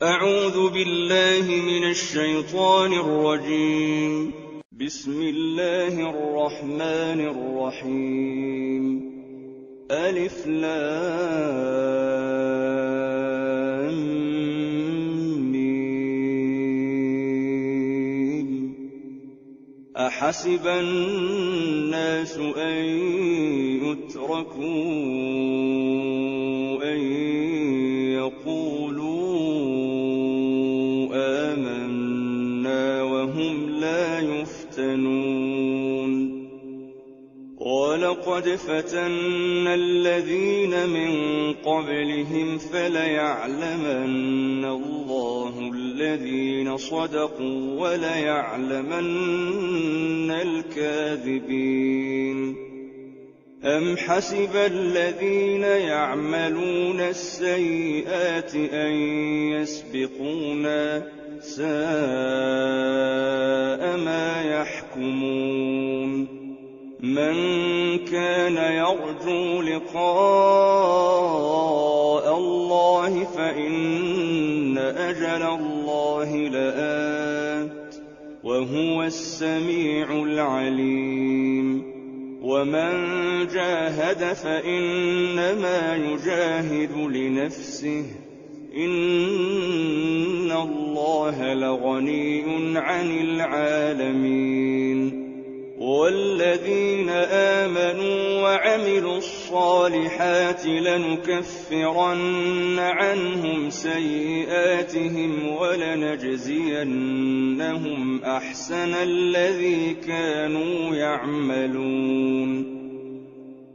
أعوذ بالله من الشيطان الرجيم. بسم الله الرحمن الرحيم. ألف لام ميم. أحسب الناس أن يتركوا أن يقولوا آمنا وهم لا يفتنون. ولقد فتنا الذين من قبلهم فليعلمن الله الذين صدقوا وليعلمن الكاذبين. أم حسب الذين يعملون السيئات أن يسبقونا ساء ما يحكمون. من كان يرجو لقاء الله فإن أجل الله لآت وهو السميع العليم. ومن جاهد فإنما يجاهد لنفسه إن الله لغني عن العالمين. والذين آمنوا وعملوا الصالحات لنكفرن عنهم سيئاتهم ولنجزينهم أحسن الذي كانوا يعملون.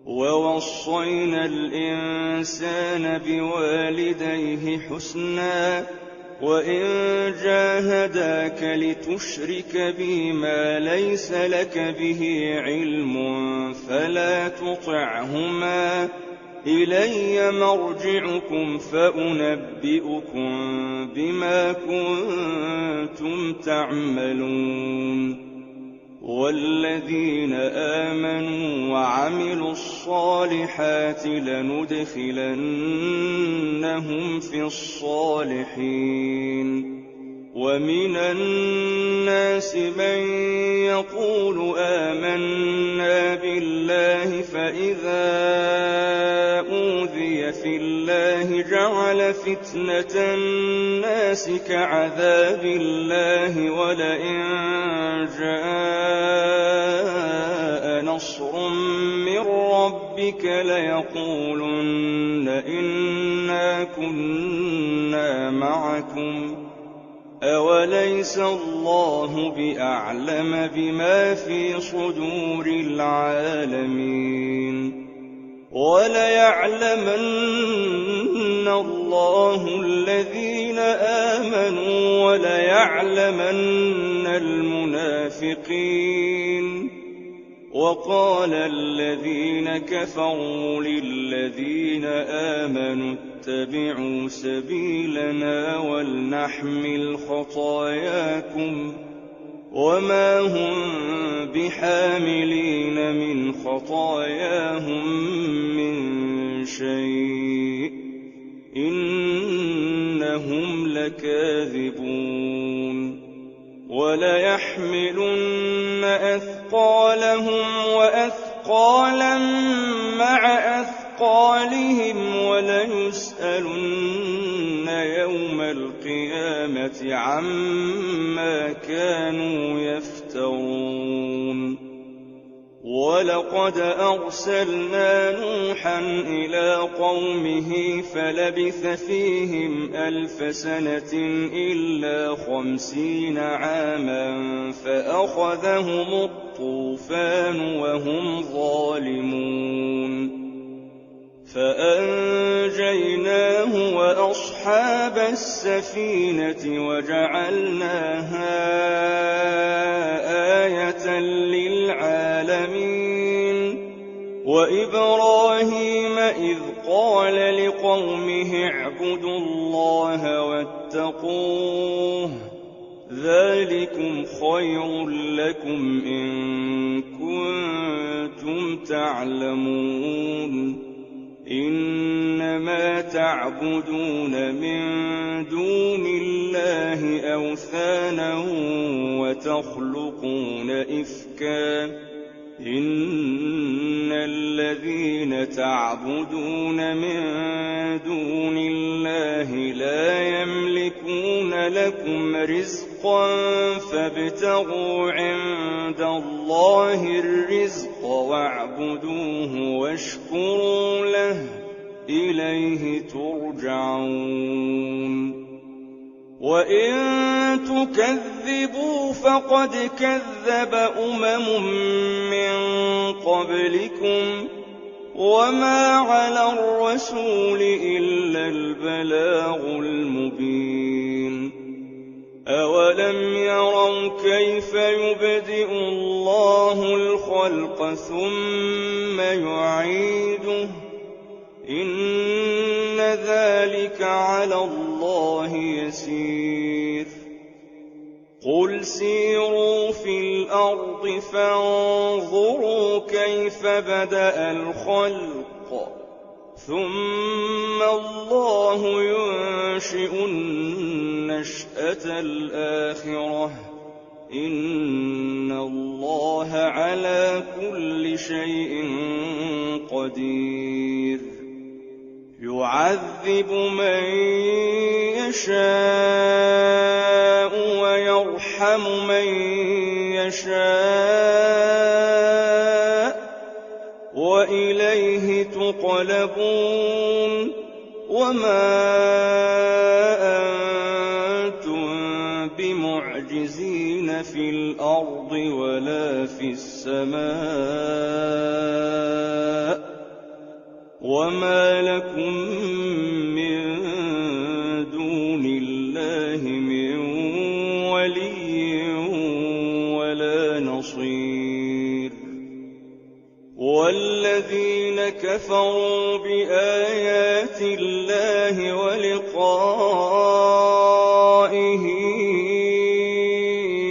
ووصينا الإنسان بوالديه حسنا وإن جاهداك لتشرك بي ما ليس لك به علم فلا تطعهما إلي مرجعكم فأنبئكم بما كنتم تعملون. والذين آمنوا وعملوا الصالحات لندخلنهم في الصالحين. ومن الناس من يقول آمنا بالله فإذا أوذي في الله جعل فتنة الناس كعذاب الله ولئن جاء نصر من ربك ليقولن إنا كنا معكم أوليس الله بأعلم بما في صدور العالمين. وليعلمن الله الذين آمنوا وليعلمن المنافقين. وقال الذين كفروا للذين آمنوا اتبعوا سبيلنا ولنحمل خطاياكم وما هم بحاملين من خطاياهم من شيء إنهم لكاذبون. وليحملن أثقالهم وأثقالا مع أثقالهم وليسألن يوم القيامة عما كانوا يفترون. ولقد أرسلنا نوحا إلى قومه فلبث فيهم 1000 سنة إلا 50 عاما فأخذهم الطوفان وهم ظالمون. فأنجيناه وأصحاب السفينة وجعلناها آية للعالمين. وإبراهيم إذ قال لقومه اعبدوا الله واتقوه ذلكم خير لكم إن كنتم تعلمون. إنما تعبدون من دون الله أوثانا وتخلقون إفكا إن الذين تعبدون من دون الله لا يملكون لكم رزقا فابتغوا عند الله الرزق واعبدوه واشكروا له إليه ترجعون وإن تكذبوا فقد كذب من قبلكم وما على الرسول إلا البلاغ المبين أولم يروا كيف يبدئ الله الخلق ثم يعيده إن ذلك على الله يسير قل سيروا في الأرض فانظروا كيف بدأ الخلق ثم الله ينشئ النشأة الآخرة إن الله على كل شيء قدير يعذب من يشاء ويرحم من يشاء وإليه تقلبون وما أنتم بمعجزين في الأرض ولا في السماء وما لكم من دون الله من ولي ولا نصير والذين كفروا بآيات الله ولقائه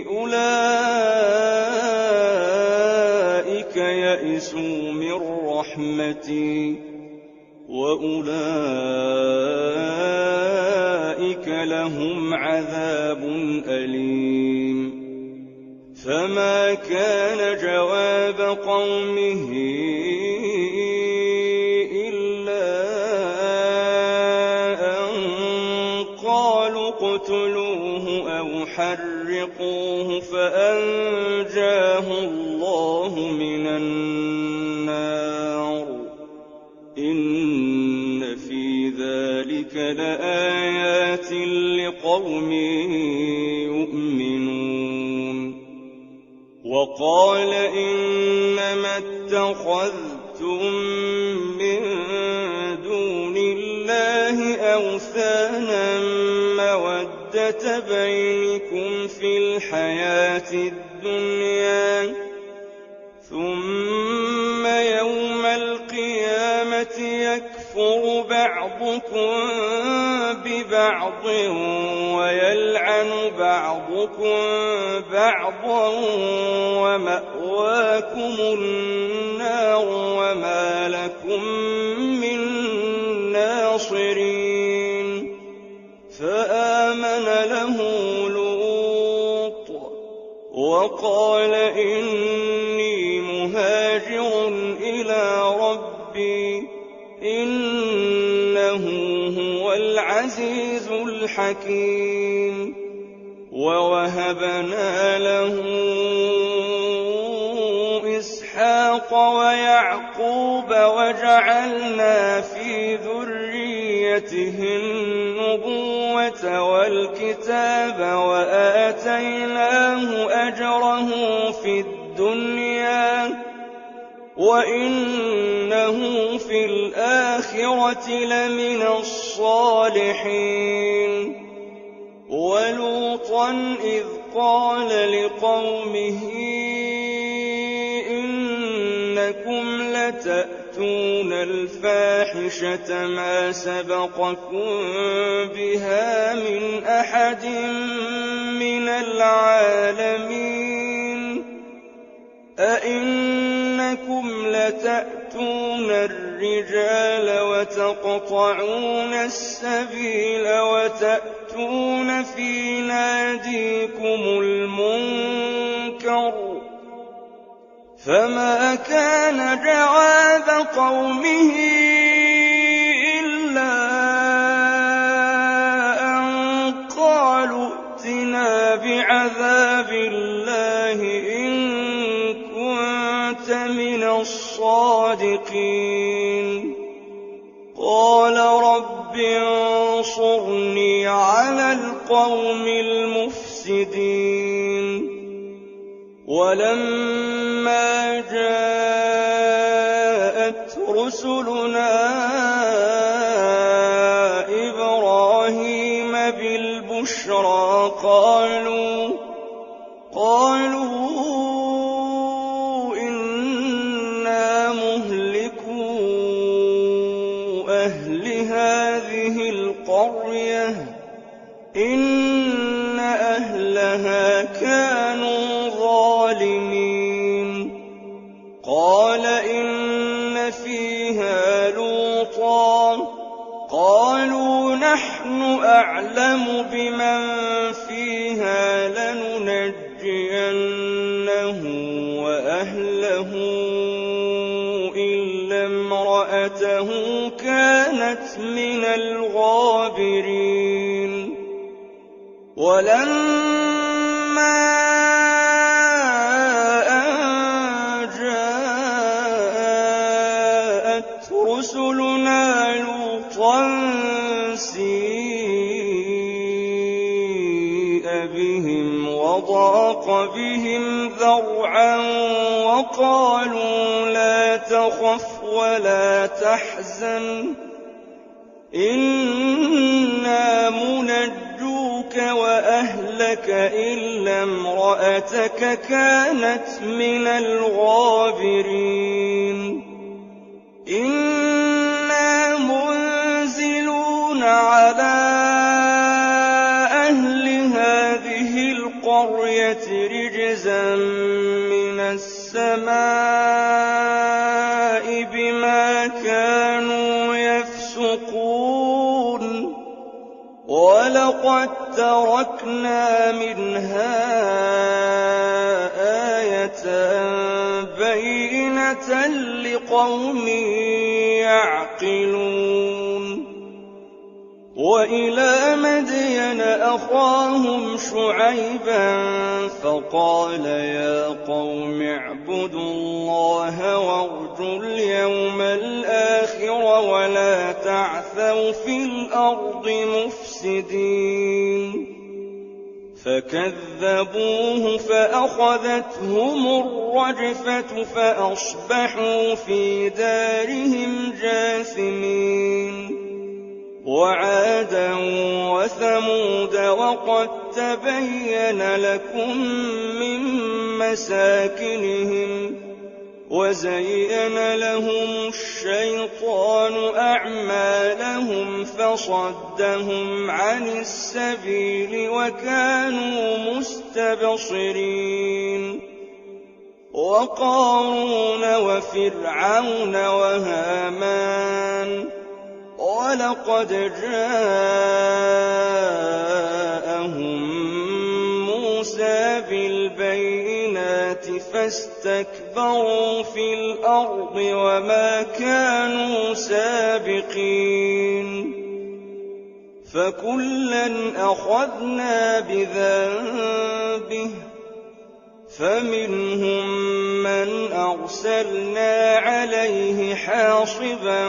أولئك يئسوا من رحمتي وأولئك لهم عذاب أليم فما كان جواب قومه إلا أن قالوا اقتلوه أو حرقوه فأنجاه الله من النار إن في ذلك لآيات لقوم يؤمنون وقال إنما اتخذتم من دون الله أوثانا مودة بينكم في الحياة الدنيا ثم يوم القيامة يكفر بعضكم ببعض ويلعن بعضكم بعضا ومأواكم النار وما لكم من ناصرين فآمن له لوط وقال إني مهاجر إلى ربي إنه هو العزيز الحكيم ووهبنا له إسحاق ويعقوب وجعلنا في ذريته النبوة والكتاب وآتيناه أجره في الدنيا وإنه في الآخرة لمن الصالحين ولوطا إذ قال لقومه إنكم لتأتون الفاحشة ما سبقكم بها من أحد من العالمين أئنكم لتأتون الرِّجَالَ وَتَقْطَعُونَ السَّبِيلَ وَتَأْتُونَ فِي نَادِيكُمُ الْمُنكَرَ ۖ فَمَا كَانَ جَوَابَ قَوْمِهِ إِلَّا أَن قَالُوا ائْتِنَا بِعَذَابِ اللَّهِ إِن كُنتَ مِنَ الصَّادِقِينَ قَالَ رَبِّ انصُرْنِي عَلَى الْقَوْمِ الْمُفْسِدِينَ وَلَمَّا جَاءَتْ رُسُلُنَا إِبْرَاهِيمَ بِالْبُشْرَىٰ قَالُوا إِنَّا مُهْلِكُو أَهْلِ هَٰذِهِ الْقَرْيَةِ إِنَّ أَهْلَهَا كَانُوا ظَالِمِينَ قَالَ إِنَّ فِيهَا لُوطًا قَالُوا نَحْنُ أَعْلَمُ بِمَن فِيهَا لَنُنَجِّيَنَّهُ وَأَهْلَهُ إِلَّا امْرَأَتَهُ كَانَتْ مِنَ الْغَابِرِينَ وَلَمَّا أَن جَاءَتْ رُسُلُنَا لُوطًا سِيءَ بِهِمْ وَضَاقَ بِهِمْ ذَرْعًا وَقَالُوا لَا تَخَفْ وَلَا تَحْزَنْ إِنَّا مُنَجُّوكَ وَأَهْلَكَ إِلَّا امْرَأَتَكَ كَانَتْ مِنَ الْغَابِرِينَ إِنَّا مُنزِلُونَ عَلَىٰ أَهْلِ هَٰذِهِ الْقَرْيَةِ رِجْزًا مِّنَ السَّمَاءِ بِمَا كَانُوا يَفْسُقُونَ وَلَقَد تَّرَكْنَا مِنْهَا آيَةً بَيِّنَةً لِّقَوْمٍ يَعْقِلُونَ وَإِلَىٰ مَدْيَنَ أَخَاهُمْ شُعَيْبًا فَقَالَ يَا قَوْمِ اعْبُدُوا اللَّهَ وَارْجُوا الْيَوْمَ الْآخِرَ وَلَا تَعْثَوْا فِي الْأَرْضِ مُفْسِدِينَ فَكَذَّبُوهُ فَأَخَذَتْهُمُ الرَّجْفَةُ فَأَصْبَحُوا فِي دَارِهِمْ جَاثِمِينَ وَعَادًا وَثَمُودَ وَقَد تَّبَيَّنَ لَكُم مِّن مَّسَاكِنِهِمْ وَزَيَّنَ لَهُمُ الشَّيْطَانُ أَعْمَالَهُمْ فَصَدَّهُمْ عَنِ السَّبِيلِ وَكَانُوا مُسْتَبْصِرِينَ وَقَارُونَ وَفِرْعَوْنَ وَهَامَانَ وَلَقَدْ جَاءَهُم مُّوسَىٰ بِالْبَيِّنَاتِ فَاسْتَكْبَرُوا فِي الْأَرْضِ وَمَا كَانُوا سَابِقِينَ فَكُلًّا أَخَذْنَا بِذَنبِهِ فَمِنْهُم مَّنْ أَرْسَلْنَا عَلَيْهِ حَاصِبًا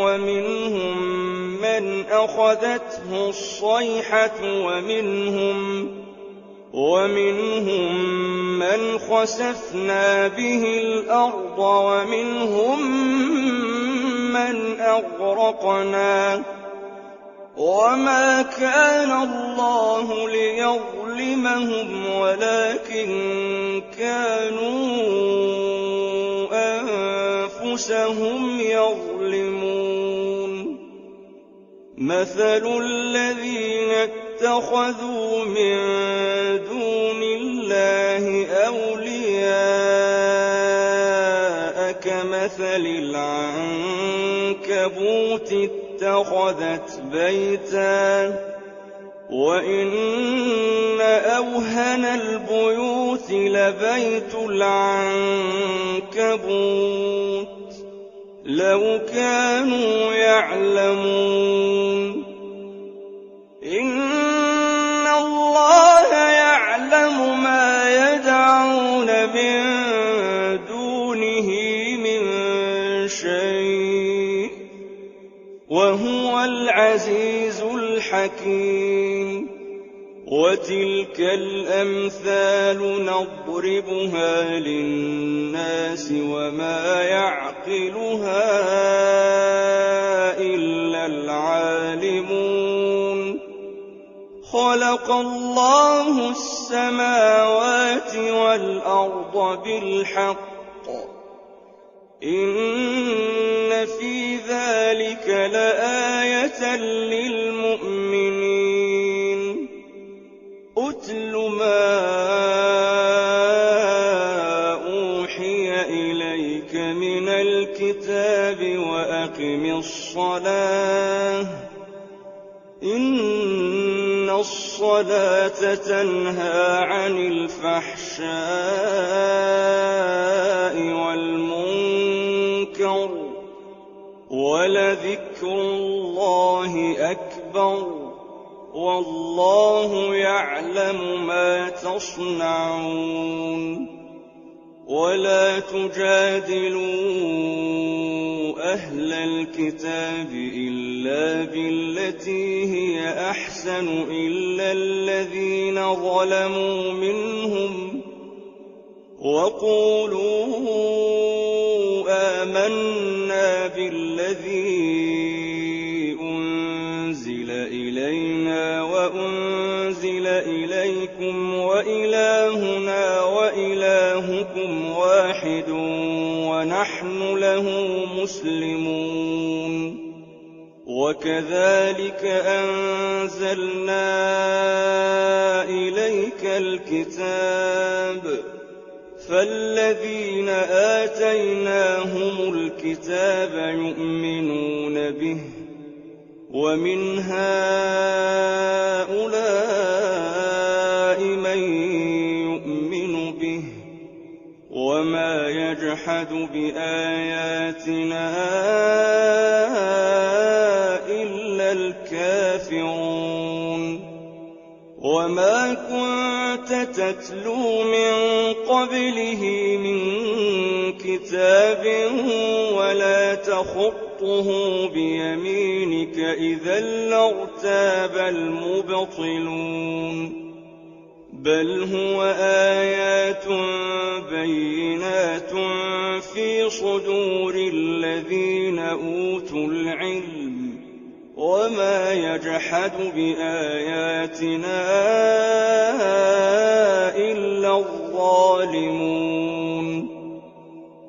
وَمِنْهُم مَّنْ أَخَذَتْهُ الصَّيْحَةُ وَمِنْهُم مَّنْ خَسَفْنَا بِهِ الْأَرْضَ وَمِنْهُم مَّنْ أَغْرَقْنَا وَمَا كَانَ اللَّهُ لِيَظْلِمَهُمْ وَلَٰكِن كَانُوا أَنفُسَهُمْ يَظْلِمُونَ مَثَلُ الَّذِينَ اتَّخَذُوا مِن دُونِ اللَّهِ أَوْلِيَاءَ كَمَثَلِ الْعَنكَبُوتِ العنكبوت اتخذت بيتا وإن أوهن البيوت لبيت العنكبوت لو كانوا يعلمون إن الله يعلم ما يدعون من دونه من شيء وهو العزيز الحكيم وتلك الأمثال نضربها للناس وما يعقلها إلا العالمون خلق الله السماوات والأرض بالحق إن في ذلك لآية للمؤمنين أتل ما أوحي إليك من الكتاب وأقم الصلاة إن الصلاة تنهى عن الفحشاء والمنكر ولذكر الله أكبر والله يعلم ما تصنعون ولا تجادلوا أهل الكتاب إلا بالتي هي أحسن إلا الذين ظلموا منهم وقولوا آمنا بالذي أنزل إلينا وأنزل إليكم وإلهنا وإلهكم واحد ونحن له مسلمون وكذلك أنزلنا إليك الكتاب فالذين آتيناهم الكتاب يؤمنون به ومن هؤلاء من يؤمن به وما يجحد بآياتنا إلا الكافرون وما كنت تتلو من قبله من كتاب ولا تخطه بيمينك إذا لارتاب المبطلون بل هو آيات بينات في صدور الذين أوتوا العلم وما يجحد بآياتنا إلا الظالمون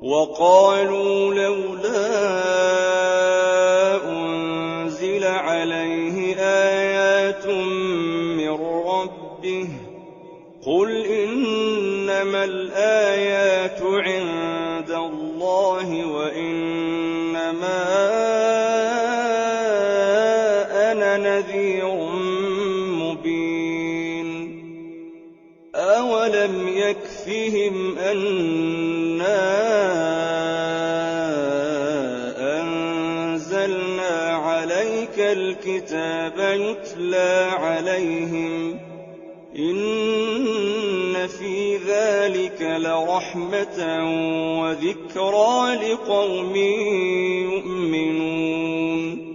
وقالوا لولا أنزل عليه آيات من ربه قل إنما الآيات عند الله وإنما أنا نذير مبين أولم يكفهم أنا أنزلنا عليك الكتاب يتلى عليهم إن في ذلك لرحمة وذكرى لقوم يؤمنون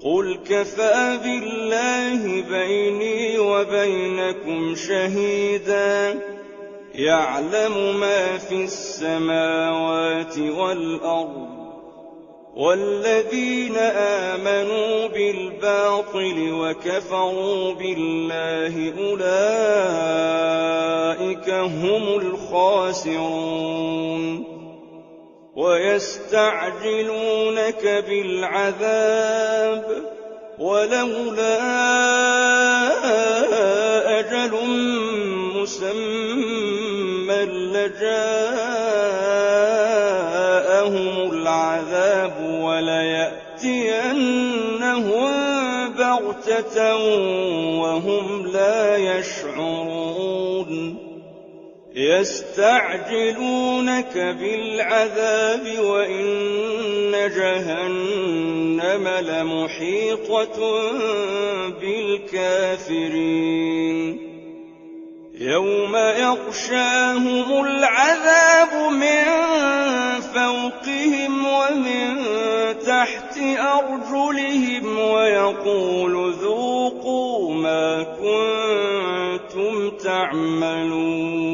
قل كفى بالله بيني وبينكم شهيدا يعلم ما في السماوات والأرض والذين آمنوا بالباطل وكفروا بالله أولئك هم الخاسرون ويستعجلونك بالعذاب ولولا أجل مسمى لجاءهم العذاب وليأتينهم بغتة وهم لا يشعرون يستعجلونك بالعذاب وإن جهنم لمحيطة بالكافرين يوم يغشاهم العذاب من فوقهم ومن تحت أرجلهم ويقول ذوقوا ما كنتم تعملون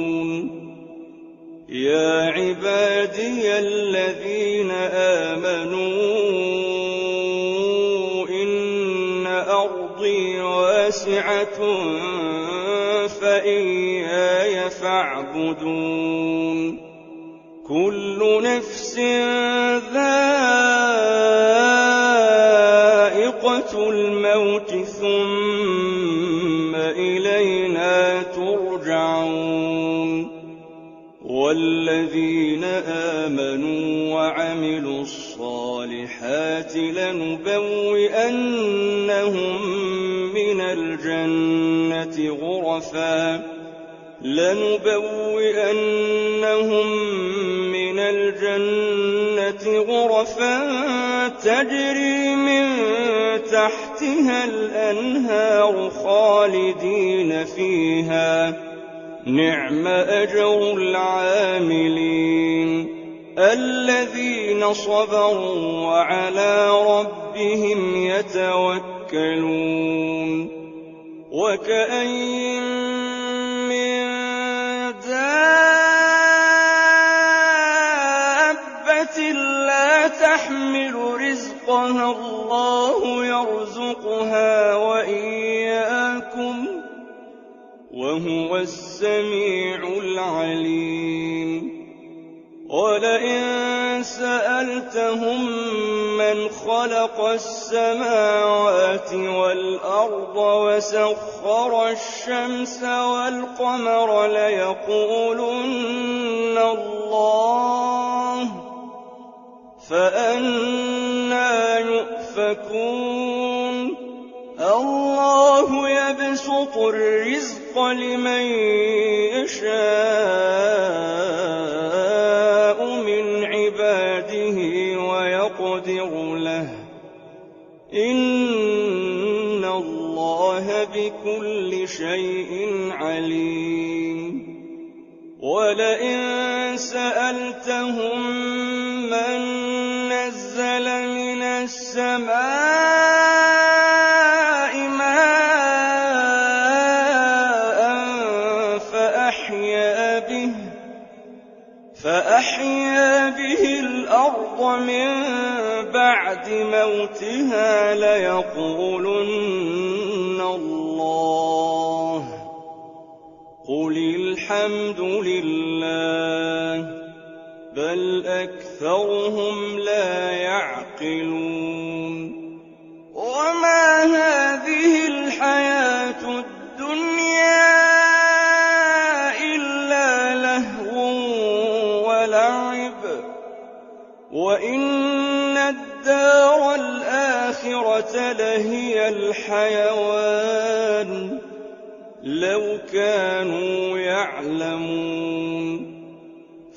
يا عبادي الذين آمنوا إن أرضي واسعة فإياي فاعبدون كل نفس ذائقة الموت ثم إلينا ترجعون والذين آمنوا وعملوا الصالحات لنبوئنهم من الجنة غرفا تجري من تحتها الأنهار خالدين فيها نعم أجر العاملين الذين صبروا وعلى ربهم يتوكلون وكأين من دابة لا تحمل رزقها الله يرزقها وإياكم وهو السميع العليم ولئن سألتهم من خلق السماوات والأرض وسخر الشمس والقمر ليقولن الله فأنى يؤفكون الله يبسط الرزق لمن يشاء من عباده ويقدر له إن الله بكل شيء عليم ولئن سألتهم من نزل من السماء ماء فأحيا به الأرض من بعد موتها ليقولن الله قل الحمد لله بل أكثرهم لا يعقلون وما هذه الحياة الدنيا إلا لهو ولعب وإن الدار الآخرة لهي الحيوان لو كانوا يعلمون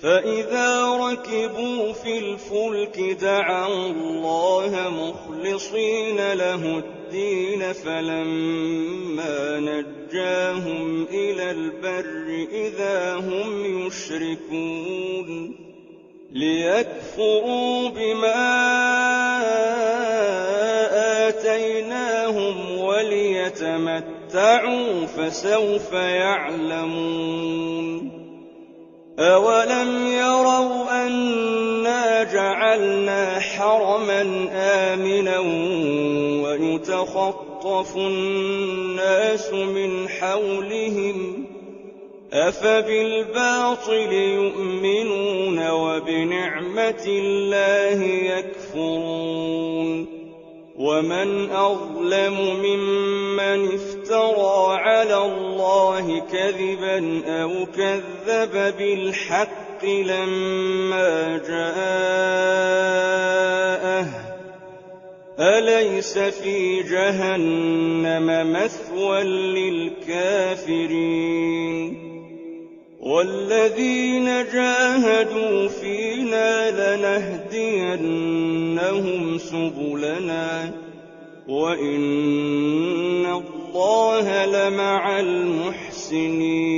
فإذا ركبوا في الفلك دعوا الله مخلصين له الدين فلما نجاهم إلى البر إذا هم يشركون ليكفروا بما آتيناهم وليتمتعوا فسوف يعلمون أولم يروا أنا جعلنا حرما آمنا ويتخطف الناس من حولهم أفبالباطل يؤمنون وبنعمة الله يكفرون ومن أظلم ممن افترى على الله كذبا أو كذب بالحق لما جاءه أليس في جهنم مثوى للكافرين والذين جاهدوا فينا لنهدينهم سبلنا وإن الله لمع المحسنين